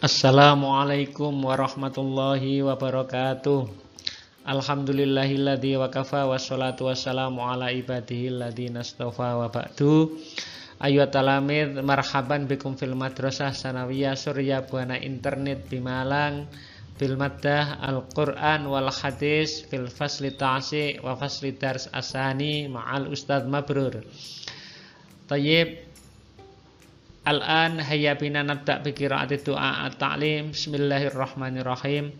Assalamualaikum warahmatullahi wabarakatuh. Alhamdulillahilladzi wa kafa wassalatu wassalamu ala ibadihil ladzina astafa wa ba'du. Ayyuhat talamid, marhaban bikum fil madrasah sanawiyah Surya Buana Internet Bimalang bil maddah Al-Qur'an wal hadis fil fasli ta'si wa fasli dars asani ma'al Ustadz Mabrur. Tayyib. Al-an hayya bina nabda' bi qiraati du'a at-ta'lim. Bismillahirrahmanirrahim.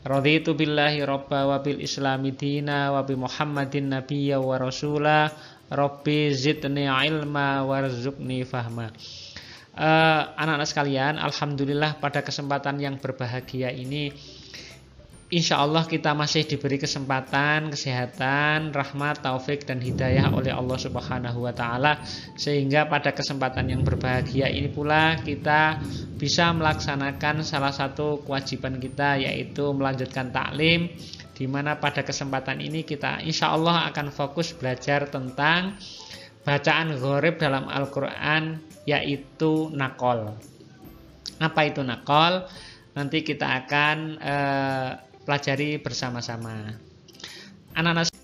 Raditu billahi rabba wa bil islami dina wa bi Muhammadin nabiyya wa rasula. Rabbi zidni ilma warzuqni fahma. Anak-anak sekalian, alhamdulillah pada kesempatan yang berbahagia ini insya Allah kita masih diberi kesempatan, kesehatan, rahmat, taufik, dan hidayah oleh Allah Subhanahu wa Ta'ala, sehingga pada kesempatan yang berbahagia ini pula kita bisa melaksanakan salah satu kewajiban kita, yaitu melanjutkan taklim, di mana pada kesempatan ini kita insya Allah akan fokus belajar tentang bacaan gharib dalam Al-Quran, yaitu naqol. Apa itu naqol? Nanti kita akan pelajari bersama-sama. Anak-anak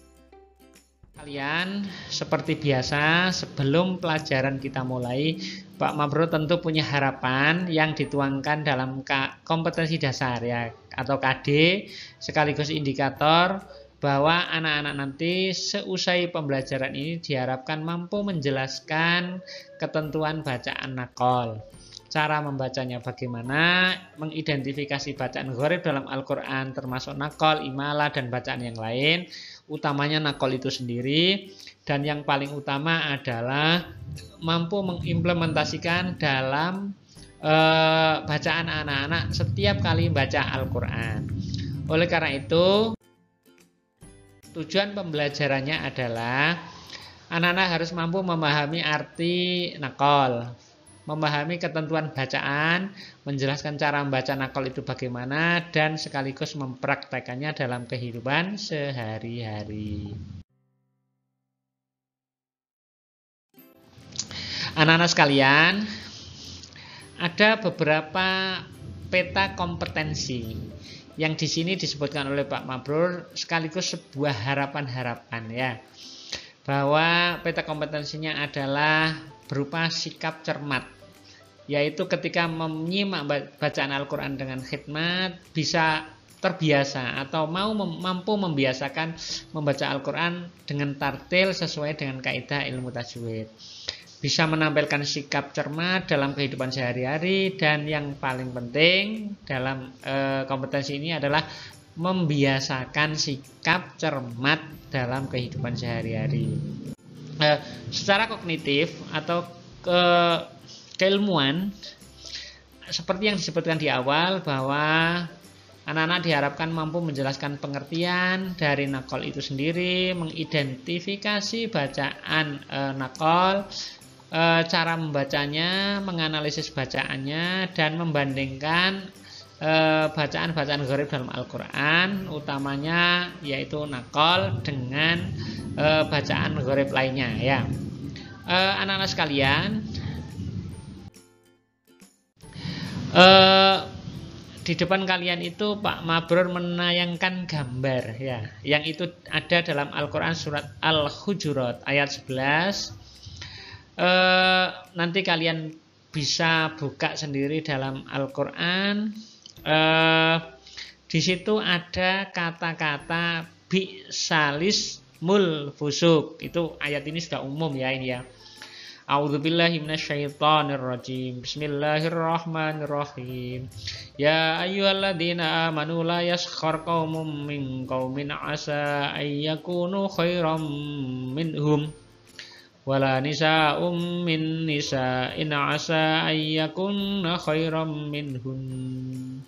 sekalian, seperti biasa sebelum pelajaran kita mulai, Pak Mabrur tentu punya harapan yang dituangkan dalam kompetensi dasar ya, atau KD, sekaligus indikator bahwa anak-anak nanti seusai pembelajaran ini diharapkan mampu menjelaskan ketentuan bacaan naqol. Cara membacanya bagaimana, mengidentifikasi bacaan gharib dalam Al-Quran termasuk naqol, imalah, dan bacaan yang lain, utamanya naqol itu sendiri, dan yang paling utama adalah mampu mengimplementasikan dalam bacaan anak-anak setiap kali baca Al-Quran. Oleh karena itu, tujuan pembelajarannya adalah anak-anak harus mampu memahami arti naqol, memahami ketentuan bacaan, menjelaskan cara membaca naqol itu bagaimana, dan sekaligus mempraktekannya dalam kehidupan sehari-hari. Anak-anak sekalian, ada beberapa peta kompetensi yang di sini disebutkan oleh Pak Mabrur, sekaligus sebuah harapan-harapan ya, bahwa peta kompetensinya adalah berupa sikap cermat, yaitu ketika menyimak bacaan Al-Quran dengan khidmat bisa terbiasa atau mampu membiasakan membaca Al-Quran dengan tartil sesuai dengan kaidah ilmu tajwid, bisa menampilkan sikap cermat dalam kehidupan sehari-hari, dan yang paling penting dalam kompetensi ini adalah membiasakan sikap cermat dalam kehidupan sehari-hari. Secara kognitif atau keilmuan, seperti yang disebutkan di awal, bahwa anak-anak diharapkan mampu menjelaskan pengertian dari naqol itu sendiri, mengidentifikasi bacaan naqol, cara membacanya, menganalisis bacaannya, dan membandingkan bacaan-bacaan gharib dalam Al-Quran, utamanya yaitu naqol dengan bacaan gharib lainnya ya. Anak-anak sekalian, di depan kalian itu Pak Mabrur menayangkan gambar ya, yang itu ada dalam Al-Quran surat Al-Hujurat ayat 11. Nanti kalian bisa buka sendiri dalam Al-Quran. Di situ ada kata-kata bi'salis mul fusuk. Itu ayat ini sudah umum ya ini ya. A'udzubillahi minasyaitonirrajim. Bismillahirrahmanirrahim. Ya ayyuhalladzina amanu la yaskhar qaumun min qaumin asa ayyakunu khairam minhum wala nisa'um min nisa'in asa ayyakunna khairam minhun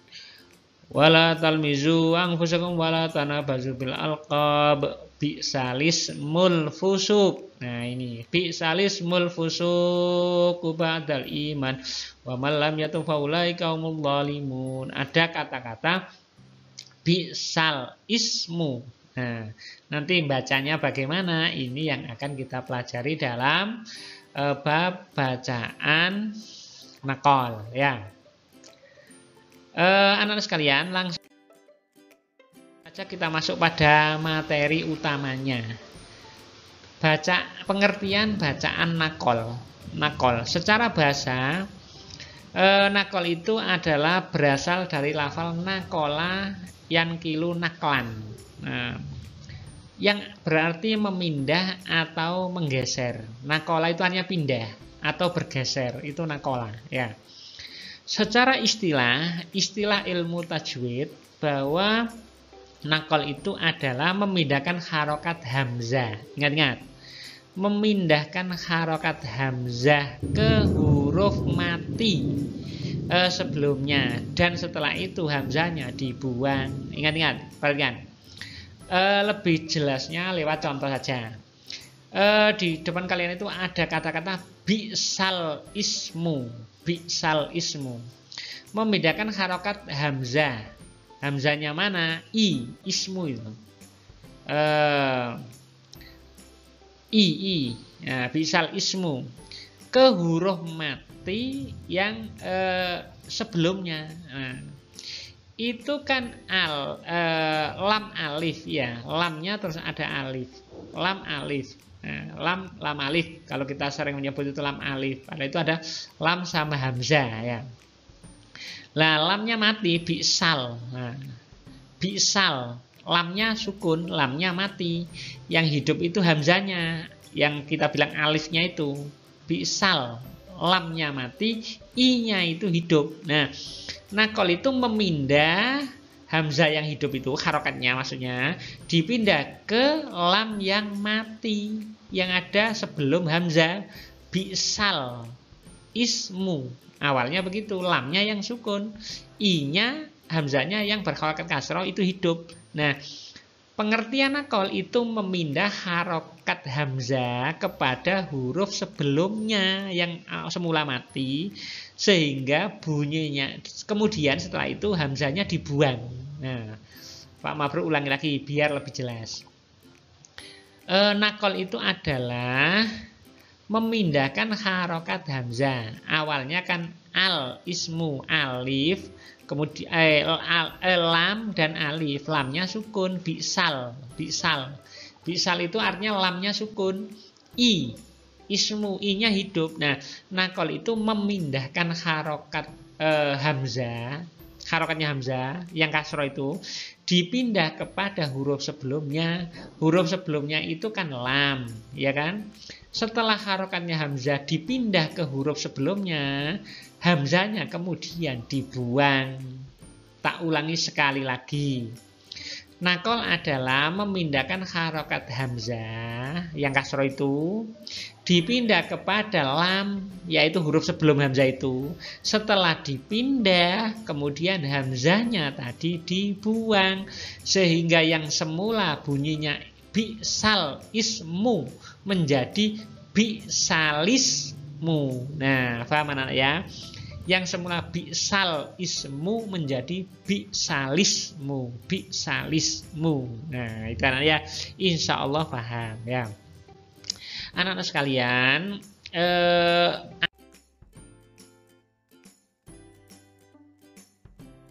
wala talmizu anfusakum wala tanabazu bil alqab bi'salismul fusuk. Nah ini bi'salismul fusuk ba'dal iman wa man lam yatub faulaika humul zalimun. Ada kata-kata bi'sal ismu. Nah, nanti bacanya bagaimana? Ini yang akan kita pelajari dalam bab bacaan naqol ya. Anak-anak sekalian, langsung saja kita masuk pada materi utamanya. Pengertian bacaan nakol. Nakol secara bahasa, nakol itu adalah berasal dari lafal nakola yankilu naklan. Nah, yang berarti memindah atau menggeser. Nakola itu hanya pindah atau bergeser, itu nakola ya. Secara istilah ilmu tajwid bahwa nakol itu adalah memindahkan harokat hamzah. Ingat-ingat, memindahkan harokat hamzah ke huruf mati sebelumnya, dan setelah itu hamzahnya dibuang. Ingat-ingat, perhatikan. Lebih jelasnya lewat contoh saja. Di depan kalian itu ada kata-kata bi'sal ismu. Bi'sal ismu memindahkan harokat hamzah. Hamzahnya mana? Ismu itu. Nah, bi'sal ismu ke huruf mati yang sebelumnya. Nah, itu kan lam alif ya, lamnya terus ada alif, lam alif. Nah, lam alif, kalau kita sering menyebut itu lam alif, pada itu ada lam sama hamzah ya. Nah, lamnya mati, bi'sal. Nah, bi'sal, lamnya sukun, lamnya mati. Yang hidup itu hamzahnya, yang kita bilang alifnya itu. Bi'sal, lamnya mati, i-nya itu hidup. Nah, nakol itu memindah hamzah yang hidup itu, harokatnya maksudnya, dipindah ke lam yang mati, yang ada sebelum hamzah. Bi'sal ismu, awalnya begitu, lamnya yang sukun, i-nya, hamzahnya yang berharokat kasroh itu hidup. Nah, pengertian nakol itu memindah harokat hamzah kepada huruf sebelumnya yang semula mati, sehingga bunyinya kemudian setelah itu hamzahnya dibuang. Nah, Pak Mabrur ulangi lagi biar lebih jelas. Nakol itu adalah memindahkan harokat hamzah. Awalnya kan ismu alif, kemudian lam dan alif, lamnya sukun, bi'sal. Bi'sal itu artinya lamnya sukun, ismu, i-nya hidup. Nah, nakol itu memindahkan harokat hamzah, harokatnya hamzah yang kasroh itu dipindah kepada huruf sebelumnya. Huruf sebelumnya itu kan lam, ya kan? Setelah harokatnya hamzah dipindah ke huruf sebelumnya, hamzahnya kemudian dibuang. Tak ulangi sekali lagi. Nakol adalah memindahkan harokat hamzah yang kasroh itu dipindah kepada lam, yaitu huruf sebelum hamzah itu. Setelah dipindah, kemudian hamzahnya tadi dibuang, sehingga yang semula bunyinya bi'sal ismu menjadi bi'salismu. Nah, paham anak ya? Yang semula bi'sal ismu menjadi bi'salismu. Nah, itu anak ya, insya Allah paham ya. Anak-anak sekalian,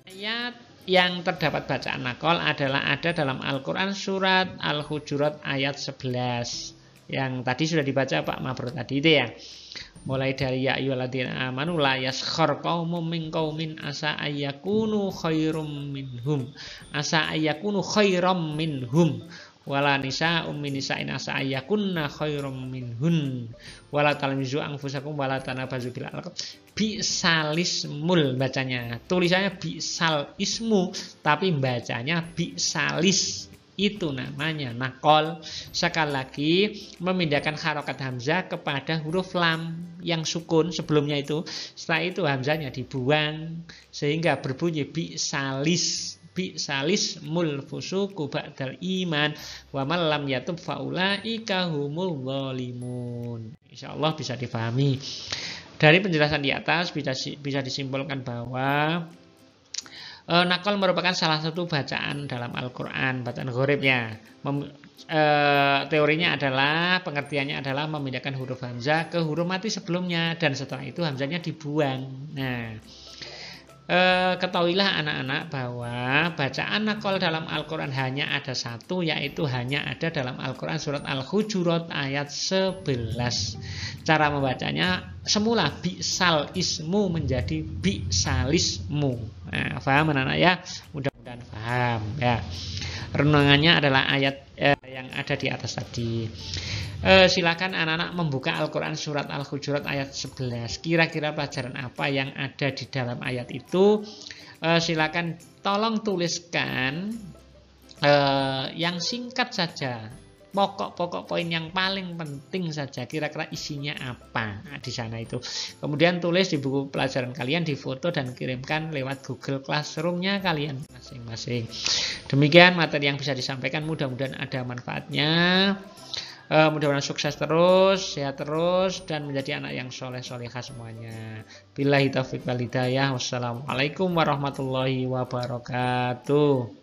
ayat yang terdapat bacaan nakol adalah ada dalam Al-Quran surat Al-Hujurat ayat 11 yang tadi sudah dibaca Pak Mabrur tadi itu ya. Mulai dari ya ayyuhalladzina amanu la yaskhar qaumun min qaumin asa ayyakunu khairum minhum, asa ayyakunu khairam minhum, wala nisa'um min nisa'in asa ayyakunna khairum minhun, wala talmizu anfusakum wala tanabazu bil alqab. Bi'salismul bacanya, tulisannya bi'sal ismu tapi bacanya bi'salis, itu namanya nakol. Sekali lagi, memindahkan harokat hamzah kepada huruf lam yang sukun sebelumnya itu, setelah itu hamzahnya dibuang sehingga berbunyi bi'salis. Bi'salismul fusuku ba'dal iman wa man lam yatub faulaika humul zalimun. Insyaallah bisa difahami. Dari penjelasan di atas bisa disimpulkan bahwa nakol merupakan salah satu bacaan dalam Al-Quran, bacaan gharib ya. Teorinya adalah, pengertiannya adalah memindahkan huruf hamzah ke huruf mati sebelumnya dan setelah itu hamzahnya dibuang. Nah, Ketahuilah anak-anak bahwa bacaan naqal dalam Al-Quran hanya ada satu, yaitu hanya ada dalam Al-Quran surat Al-Hujurat ayat 11. Cara membacanya semula bi'sal ismu menjadi bi'salismu. Nah, paham anak-anak ya? Mudah-mudahan paham ya. Renungannya adalah ayat yang ada di atas tadi. Silakan anak-anak membuka Al-Quran surat Al-Hujurat ayat 11. Kira-kira pelajaran apa yang ada di dalam ayat itu? Silakan tolong tuliskan yang singkat saja. Pokok-pokok poin yang paling penting saja. Kira-kira isinya apa di sana itu. Kemudian tulis di buku pelajaran kalian, difoto dan kirimkan lewat Google Classroom-nya kalian masing-masing. Demikian materi yang bisa disampaikan. Mudah-mudahan ada manfaatnya. Mudah-mudahan sukses terus, sehat terus, dan menjadi anak yang soleh-solehah semuanya. Billahi taufiq wal hidayah. Wassalamualaikum warahmatullahi wabarakatuh.